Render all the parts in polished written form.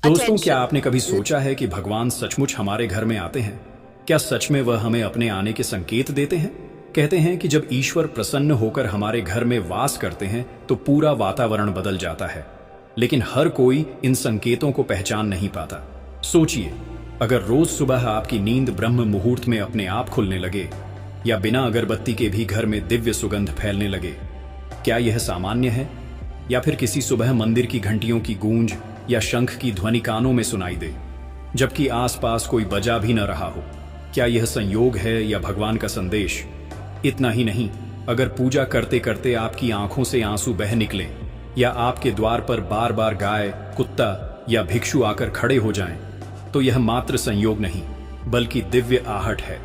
दोस्तों, क्या आपने कभी सोचा है कि भगवान सचमुच हमारे घर में आते हैं? क्या सच में वह हमें अपने आने के संकेत देते हैं? कहते हैं कि जब ईश्वर प्रसन्न होकर हमारे घर में वास करते हैं तो पूरा वातावरण बदल जाता है। लेकिन हर कोई इन संकेतों को पहचान नहीं पाता। सोचिए, अगर रोज सुबह आपकी नींद ब्रह्म मुहूर्त में अपने आप खुलने लगे, या बिना अगरबत्ती के भी घर में दिव्य सुगंध फैलने लगे, क्या यह सामान्य है? या फिर किसी सुबह मंदिर की घंटियों की गूंज या शंख की ध्वनि कानों में सुनाई दे, जबकि आसपास कोई बजा भी न रहा हो? क्या यह संयोग है या भगवान का संदेश? इतना ही नहीं, अगर पूजा करते करते आपकी आंखों से आंसू बह निकले, या आपके द्वार पर बार बार गाय, कुत्ता या भिक्षु आकर खड़े हो जाएं, तो यह मात्र संयोग नहीं बल्कि दिव्य आहट है।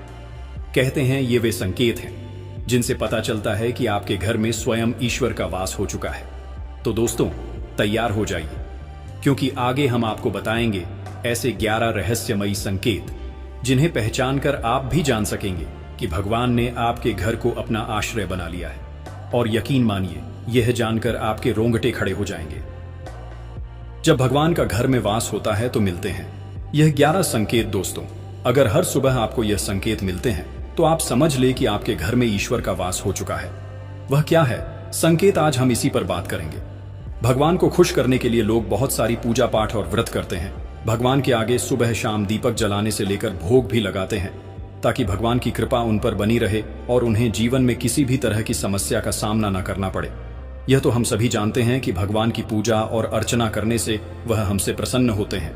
कहते हैं ये वे संकेत हैं जिनसे पता चलता है कि आपके घर में स्वयं ईश्वर का वास हो चुका है। तो दोस्तों, तैयार हो जाइए, क्योंकि आगे हम आपको बताएंगे ऐसे 11 रहस्यमयी संकेत जिन्हें पहचान कर आप भी जान सकेंगे कि भगवान ने आपके घर को अपना आश्रय बना लिया है। और यकीन मानिए, यह जानकर आपके रोंगटे खड़े हो जाएंगे। जब भगवान का घर में वास होता है तो मिलते हैं यह 11 संकेत। दोस्तों, अगर हर सुबह आपको यह संकेत मिलते हैं तो आप समझ ले कि आपके घर में ईश्वर का वास हो चुका है। वह क्या है संकेत, आज हम इसी पर बात करेंगे। भगवान को खुश करने के लिए लोग बहुत सारी पूजा पाठ और व्रत करते हैं। भगवान के आगे सुबह शाम दीपक जलाने से लेकर भोग भी लगाते हैं, ताकि भगवान की कृपा उन पर बनी रहे और उन्हें जीवन में किसी भी तरह की समस्या का सामना न करना पड़े। यह तो हम सभी जानते हैं कि भगवान की पूजा और अर्चना करने से वह हमसे प्रसन्न होते हैं।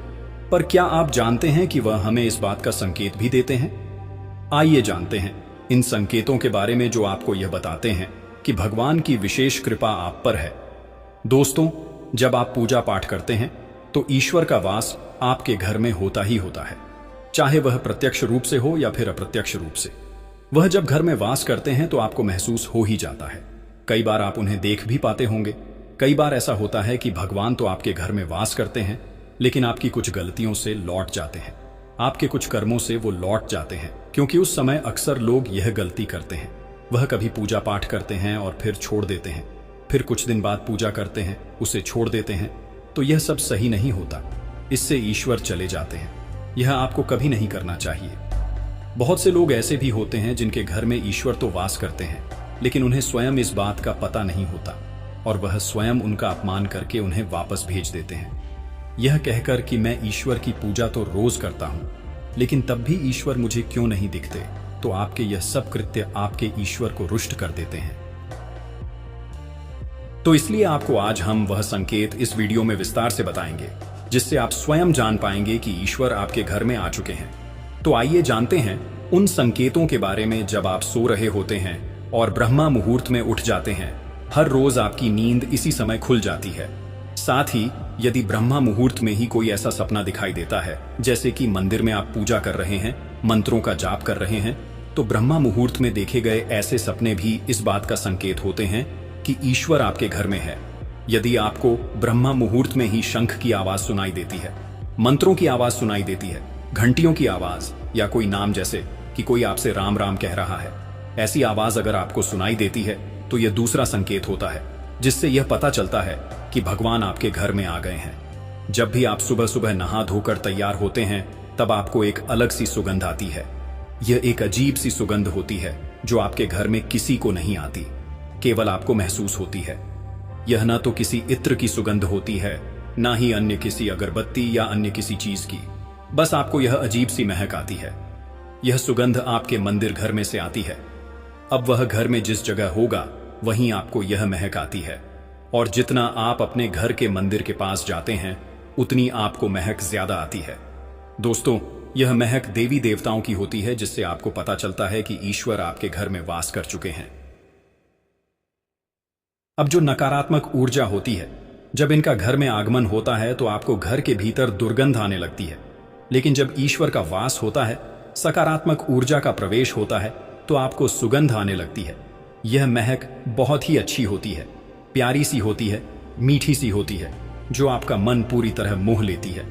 पर क्या आप जानते हैं कि वह हमें इस बात का संकेत भी देते हैं? आइए जानते हैं इन संकेतों के बारे में जो आपको यह बताते हैं कि भगवान की विशेष कृपा आप पर है। दोस्तों, जब आप पूजा पाठ करते हैं तो ईश्वर का वास आपके घर में होता ही होता है, चाहे वह प्रत्यक्ष रूप से हो या फिर अप्रत्यक्ष रूप से। वह जब घर में वास करते हैं तो आपको महसूस हो ही जाता है। कई बार आप उन्हें देख भी पाते होंगे। कई बार ऐसा होता है कि भगवान तो आपके घर में वास करते हैं, लेकिन आपकी कुछ गलतियों से लौट जाते हैं। आपके कुछ कर्मों से वो लौट जाते हैं, क्योंकि उस समय अक्सर लोग यह गलती करते हैं। वह कभी पूजा पाठ करते हैं और फिर छोड़ देते हैं, फिर कुछ दिन बाद पूजा करते हैं, उसे छोड़ देते हैं। तो यह सब सही नहीं होता। इससे ईश्वर चले जाते हैं। यह आपको कभी नहीं करना चाहिए। बहुत से लोग ऐसे भी होते हैं जिनके घर में ईश्वर तो वास करते हैं, लेकिन उन्हें स्वयं इस बात का पता नहीं होता और वह स्वयं उनका अपमान करके उन्हें वापस भेज देते हैं, यह कहकर कि मैं ईश्वर की पूजा तो रोज करता हूं, लेकिन तब भी ईश्वर मुझे क्यों नहीं दिखते। तो आपके यह सब कृत्य आपके ईश्वर को रुष्ट कर देते हैं। तो इसलिए आपको आज हम वह संकेत इस वीडियो में विस्तार से बताएंगे, जिससे आप स्वयं जान पाएंगे कि ईश्वर आपके घर में आ चुके हैं। तो आइए जानते हैं उन संकेतों के बारे में जब आप सो रहे होते हैं और ब्रह्मा मुहूर्त में उठ जाते हैं। हर रोज आपकी नींद इसी समय खुल जाती है। साथ ही यदि ब्रह्मा मुहूर्त में ही कोई ऐसा सपना दिखाई देता है, जैसे कि मंदिर में आप पूजा कर रहे हैं, मंत्रों का जाप कर रहे हैं, तो ब्रह्मा मुहूर्त में देखे गए ऐसे सपने भी इस बात का संकेत होते हैं कि ईश्वर आपके घर में है। यदि आपको ब्रह्मा मुहूर्त में ही शंख की आवाज सुनाई देती है, मंत्रों की आवाज सुनाई देती है, घंटियों की आवाज, या कोई नाम जैसे कि कोई आपसे राम राम कह रहा है, ऐसी आवाज अगर आपको सुनाई देती है तो यह दूसरा संकेत होता है, जिससे यह पता चलता है कि भगवान आपके घर में आ गए हैं। जब भी आप सुबह सुबह नहा धोकर तैयार होते हैं, तब आपको एक अलग सी सुगंध आती है। यह एक अजीब सी सुगंध होती है जो आपके घर में किसी को नहीं आती, केवल आपको महसूस होती है। यह ना तो किसी इत्र की सुगंध होती है, ना ही अन्य किसी अगरबत्ती या अन्य किसी चीज की। बस आपको यह अजीब सी महक आती है। यह सुगंध आपके मंदिर घर में से आती है। अब वह घर में जिस जगह होगा वहीं आपको यह महक आती है, और जितना आप अपने घर के मंदिर के पास जाते हैं उतनी आपको महक ज्यादा आती है। दोस्तों, यह महक देवी देवताओं की होती है, जिससे आपको पता चलता है कि ईश्वर आपके घर में वास कर चुके हैं। अब जो नकारात्मक ऊर्जा होती है, जब इनका घर में आगमन होता है तो आपको घर के भीतर दुर्गंध आने लगती है। लेकिन जब ईश्वर का वास होता है, सकारात्मक ऊर्जा का प्रवेश होता है, तो आपको सुगंध आने लगती है। यह महक बहुत ही अच्छी होती है, प्यारी सी होती है, मीठी सी होती है, जो आपका मन पूरी तरह मोह लेती है।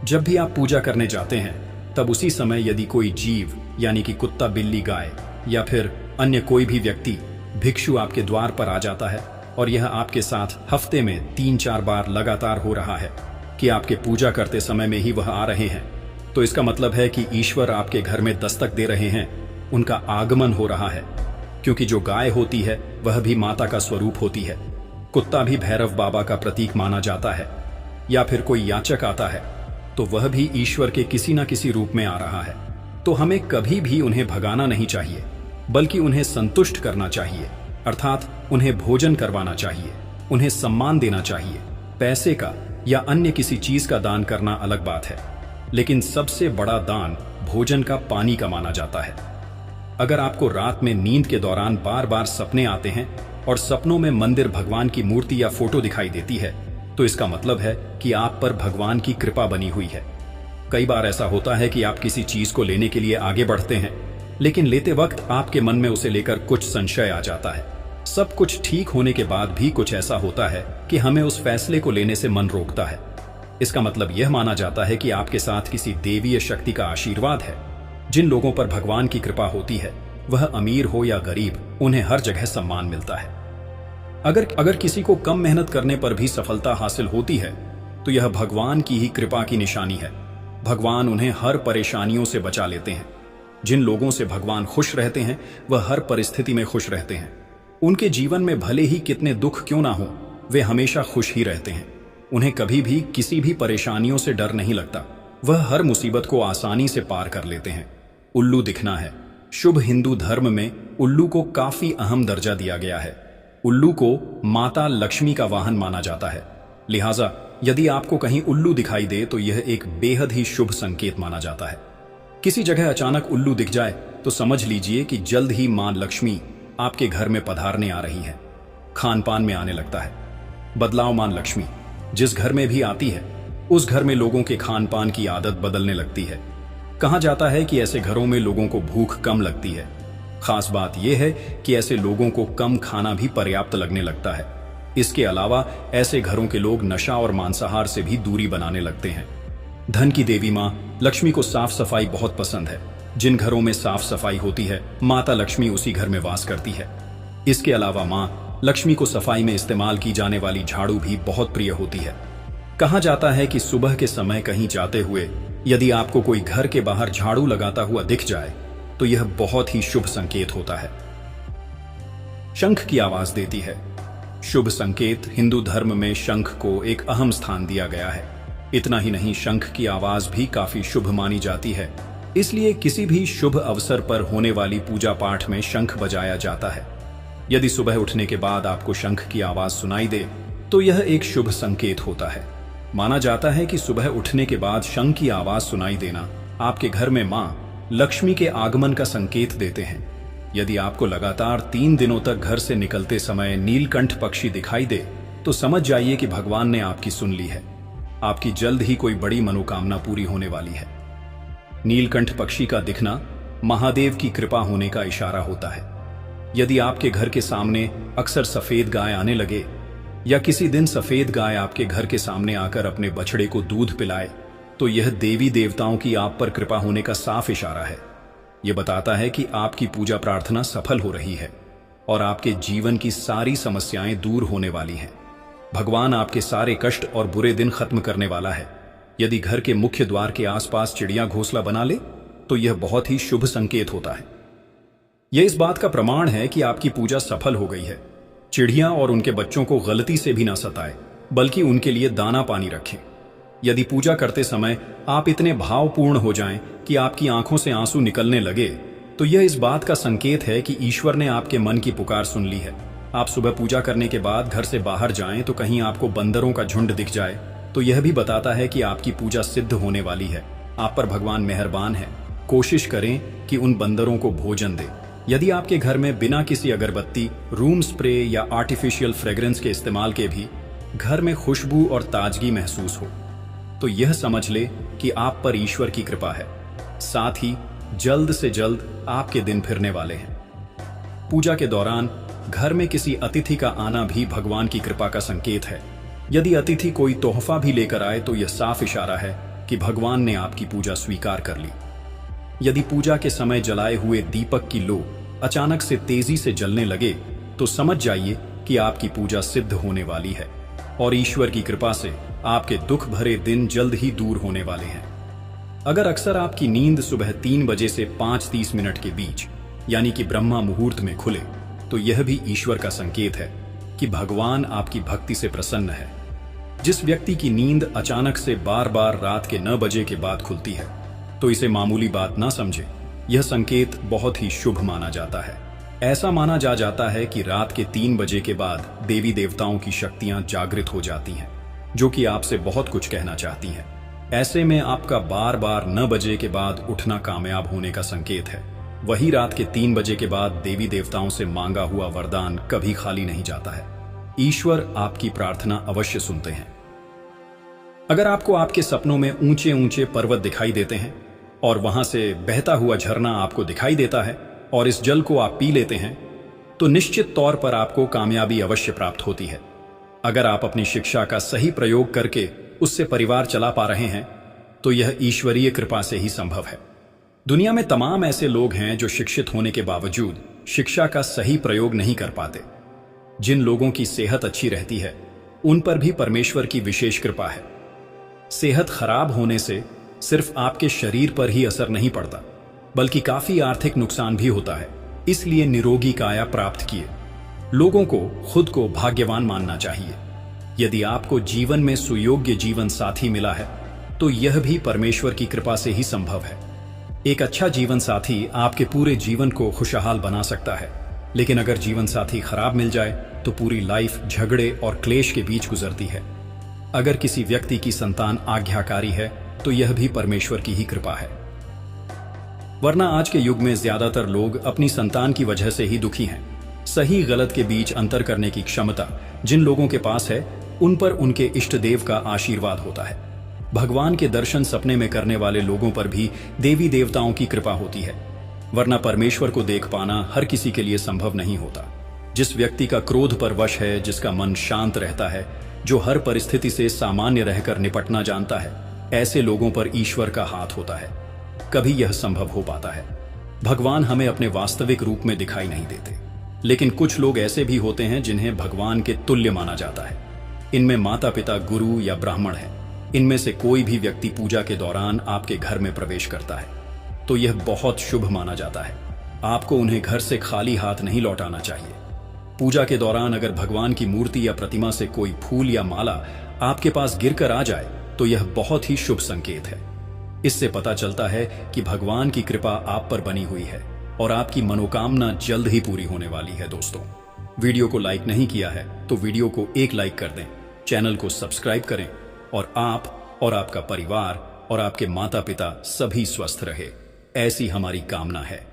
जब भी आप पूजा करने जाते हैं, तब उसी समय यदि कोई जीव, यानी कि कुत्ता, बिल्ली, गाय या फिर अन्य कोई भी व्यक्ति, भिक्षु आपके द्वार पर आ जाता है और यह आपके साथ हफ्ते में 3-4 बार लगातार हो रहा है, कि आपके पूजा करते समय में ही वह आ रहे हैं, तो इसका मतलब है कि ईश्वर आपके घर में दस्तक दे रहे हैं, उनका आगमन हो रहा है। क्योंकि जो गाय होती है वह भी माता का स्वरूप होती है। कुत्ता भी भैरव बाबा का प्रतीक माना जाता है। या फिर कोई याचक आता है तो वह भी ईश्वर के किसी न किसी रूप में आ रहा है। तो हमें कभी भी उन्हें भगाना नहीं चाहिए, बल्कि उन्हें संतुष्ट करना चाहिए, अर्थात उन्हें भोजन करवाना चाहिए, उन्हें सम्मान देना चाहिए। पैसे का या अन्य किसी चीज का दान करना अलग बात है, लेकिन सबसे बड़ा दान भोजन का पानी का माना जाता है। अगर आपको रात में नींद के दौरान बार बार सपने आते हैं और सपनों में मंदिर, भगवान की मूर्ति या फोटो दिखाई देती है, तो इसका मतलब है कि आप पर भगवान की कृपा बनी हुई है। कई बार ऐसा होता है कि आप किसी चीज को लेने के लिए आगे बढ़ते हैं, लेकिन लेते वक्त आपके मन में उसे लेकर कुछ संशय आ जाता है। सब कुछ ठीक होने के बाद भी कुछ ऐसा होता है कि हमें उस फैसले को लेने से मन रोकता है। इसका मतलब यह माना जाता है कि आपके साथ किसी देवीय शक्ति का आशीर्वाद है। जिन लोगों पर भगवान की कृपा होती है, वह अमीर हो या गरीब, उन्हें हर जगह सम्मान मिलता है। अगर किसी को कम मेहनत करने पर भी सफलता हासिल होती है, तो यह भगवान की ही कृपा की निशानी है। भगवान उन्हें हर परेशानियों से बचा लेते हैं। जिन लोगों से भगवान खुश रहते हैं, वह हर परिस्थिति में खुश रहते हैं। उनके जीवन में भले ही कितने दुख क्यों ना हो, वे हमेशा खुश ही रहते हैं। उन्हें कभी भी किसी भी परेशानियों से डर नहीं लगता। वह हर मुसीबत को आसानी से पार कर लेते हैं। उल्लू दिखना है। शुभ हिंदू धर्म में उल्लू को काफी अहम दर्जा दिया गया है। उल्लू को माता लक्ष्मी का वाहन माना जाता है। लिहाजा यदि आपको कहीं उल्लू दिखाई दे तो यह एक बेहद ही शुभ संकेत माना जाता है। किसी जगह अचानक उल्लू दिख जाए तो समझ लीजिए कि जल्द ही मां लक्ष्मी आपके घर में पधारने आ रही है। खान पान में आने लगता है बदलाव। मां लक्ष्मी जिस घर में भी आती है, उस घर में लोगों के खान पान की आदत बदलने लगती है। कहा जाता है कि ऐसे घरों में लोगों को भूख कम लगती है। खास बात यह है कि ऐसे लोगों को कम खाना भी पर्याप्त लगने लगता है। इसके अलावा ऐसे घरों के लोग नशा और मांसाहार से भी दूरी बनाने लगते हैं। धन की देवी मां लक्ष्मी को साफ सफाई बहुत पसंद है। जिन घरों में साफ सफाई होती है, माता लक्ष्मी उसी घर में वास करती है। इसके अलावा मां लक्ष्मी को सफाई में इस्तेमाल की जाने वाली झाड़ू भी बहुत प्रिय होती है। कहा जाता है कि सुबह के समय कहीं जाते हुए यदि आपको कोई घर के बाहर झाड़ू लगाता हुआ दिख जाए तो यह बहुत ही शुभ संकेत होता है। शंख की आवाज देती है। शुभ संकेत। हिंदू धर्म में शंख को एक अहम स्थान दिया गया है। इतना ही नहीं, शंख की आवाज भी काफी शुभ मानी जाती है। इसलिए किसी भी शुभ अवसर पर होने वाली पूजा पाठ में शंख बजाया जाता है। यदि सुबह उठने के बाद आपको शंख की आवाज सुनाई दे तो यह एक शुभ संकेत होता है। माना जाता है कि सुबह उठने के बाद शंख की आवाज सुनाई देना आपके घर में मां लक्ष्मी के आगमन का संकेत देते हैं। यदि आपको लगातार 3 दिनों तक घर से निकलते समय नीलकंठ पक्षी दिखाई दे तो समझ जाइए कि भगवान ने आपकी सुन ली है। आपकी जल्द ही कोई बड़ी मनोकामना पूरी होने वाली है। नीलकंठ पक्षी का दिखना महादेव की कृपा होने का इशारा होता है। यदि आपके घर के सामने अक्सर सफेद गाय आने लगे या किसी दिन सफेद गाय आपके घर के सामने आकर अपने बछड़े को दूध पिलाए, तो यह देवी देवताओं की आप पर कृपा होने का साफ इशारा है। यह बताता है कि आपकी पूजा प्रार्थना सफल हो रही है और आपके जीवन की सारी समस्याएं दूर होने वाली हैं। भगवान आपके सारे कष्ट और बुरे दिन खत्म करने वाला है। यदि घर के मुख्य द्वार के आसपास चिड़िया घोंसला बना ले तो यह बहुत ही शुभ संकेत होता है। यह इस बात का प्रमाण है कि आपकी पूजा सफल हो गई है। चिड़िया और उनके बच्चों को गलती से भी ना सताए, बल्कि उनके लिए दाना पानी रखें। यदि पूजा करते समय आप इतने भावपूर्ण हो जाएं कि आपकी आंखों से आंसू निकलने लगे, तो यह इस बात का संकेत है कि ईश्वर ने आपके मन की पुकार सुन ली है। आप सुबह पूजा करने के बाद घर से बाहर जाएं तो कहीं आपको बंदरों का झुंड दिख जाए तो यह भी बताता है कि आपकी पूजा सिद्ध होने वाली है। आप पर भगवान मेहरबान है। कोशिश करें कि उन बंदरों को भोजन दें। यदि आपके घर में बिना किसी अगरबत्ती, रूम स्प्रे या आर्टिफिशियल फ्रेग्रेंस के इस्तेमाल के भी घर में खुशबू और ताजगी महसूस हो, तो यह समझ ले कि आप पर ईश्वर की कृपा है। साथ ही जल्द से जल्द आपके दिन फिरने वाले हैं। पूजा के दौरान घर में किसी अतिथि का आना भी भगवान की कृपा का संकेत है। यदि अतिथि कोई तोहफा भी लेकर आए तो यह साफ इशारा है कि भगवान ने आपकी पूजा स्वीकार कर ली। यदि पूजा के समय जलाए हुए दीपक की लो अचानक से तेजी से जलने लगे तो समझ जाइए कि आपकी पूजा सिद्ध होने वाली है। और ईश्वर की कृपा से आपके दुख भरे दिन जल्द ही दूर होने वाले हैं। अगर अक्सर आपकी नींद सुबह 3 बजे से 5:30 मिनट के बीच यानी कि ब्रह्मा मुहूर्त में खुले, तो यह भी ईश्वर का संकेत है कि भगवान आपकी भक्ति से प्रसन्न है। जिस व्यक्ति की नींद अचानक से बार बार रात के 9 बजे के बाद खुलती है, तो इसे मामूली बात ना समझे। यह संकेत बहुत ही शुभ माना जाता है। ऐसा माना जाता है कि रात के 3 बजे के बाद देवी देवताओं की शक्तियां जागृत हो जाती हैं, जो कि आपसे बहुत कुछ कहना चाहती हैं। ऐसे में आपका बार बार 9 बजे के बाद उठना कामयाब होने का संकेत है। वही रात के 3 बजे के बाद देवी देवताओं से मांगा हुआ वरदान कभी खाली नहीं जाता है। ईश्वर आपकी प्रार्थना अवश्य सुनते हैं। अगर आपको आपके सपनों में ऊंचे ऊंचे पर्वत दिखाई देते हैं और वहां से बहता हुआ झरना आपको दिखाई देता है और इस जल को आप पी लेते हैं, तो निश्चित तौर पर आपको कामयाबी अवश्य प्राप्त होती है। अगर आप अपनी शिक्षा का सही प्रयोग करके उससे परिवार चला पा रहे हैं, तो यह ईश्वरीय कृपा से ही संभव है। दुनिया में तमाम ऐसे लोग हैं जो शिक्षित होने के बावजूद शिक्षा का सही प्रयोग नहीं कर पाते। जिन लोगों की सेहत अच्छी रहती है, उन पर भी परमेश्वर की विशेष कृपा है। सेहत खराब होने से सिर्फ आपके शरीर पर ही असर नहीं पड़ता, बल्कि काफी आर्थिक नुकसान भी होता है। इसलिए निरोगी काया प्राप्त किए लोगों को खुद को भाग्यवान मानना चाहिए। यदि आपको जीवन में सुयोग्य जीवन साथी मिला है, तो यह भी परमेश्वर की कृपा से ही संभव है। एक अच्छा जीवन साथी आपके पूरे जीवन को खुशहाल बना सकता है, लेकिन अगर जीवन साथी खराब मिल जाए तो पूरी लाइफ झगड़े और क्लेश के बीच गुजरती है। अगर किसी व्यक्ति की संतान आज्ञाकारी है, तो यह भी परमेश्वर की ही कृपा है। वरना आज के युग में ज्यादातर लोग अपनी संतान की वजह से ही दुखी हैं। सही गलत के बीच अंतर करने की क्षमता जिन लोगों के पास है, उन पर उनके इष्ट देव का आशीर्वाद होता है। भगवान के दर्शन सपने में करने वाले लोगों पर भी देवी देवताओं की कृपा होती है। वरना परमेश्वर को देख पाना हर किसी के लिए संभव नहीं होता। जिस व्यक्ति का क्रोध पर वश है, जिसका मन शांत रहता है, जो हर परिस्थिति से सामान्य रहकर निपटना जानता है, ऐसे लोगों पर ईश्वर का हाथ होता है। कभी यह संभव हो पाता है। भगवान हमें अपने वास्तविक रूप में दिखाई नहीं देते, लेकिन कुछ लोग ऐसे भी होते हैं जिन्हें भगवान के तुल्य माना जाता है। इनमें माता पिता, गुरु या ब्राह्मण है। इनमें से कोई भी व्यक्ति पूजा के दौरान आपके घर में प्रवेश करता है, तो यह बहुत शुभ माना जाता है। आपको उन्हें घर से खाली हाथ नहीं लौटाना चाहिए। पूजा के दौरान अगर भगवान की मूर्ति या प्रतिमा से कोई फूल या माला आपके पास गिरकर आ जाए, तो यह बहुत ही शुभ संकेत है। इससे पता चलता है कि भगवान की कृपा आप पर बनी हुई है और आपकी मनोकामना जल्द ही पूरी होने वाली है। दोस्तों, वीडियो को लाइक नहीं किया है तो वीडियो को एक लाइक कर दें, चैनल को सब्सक्राइब करें और आप और आपका परिवार और आपके माता पिता सभी स्वस्थ रहे, ऐसी हमारी कामना है।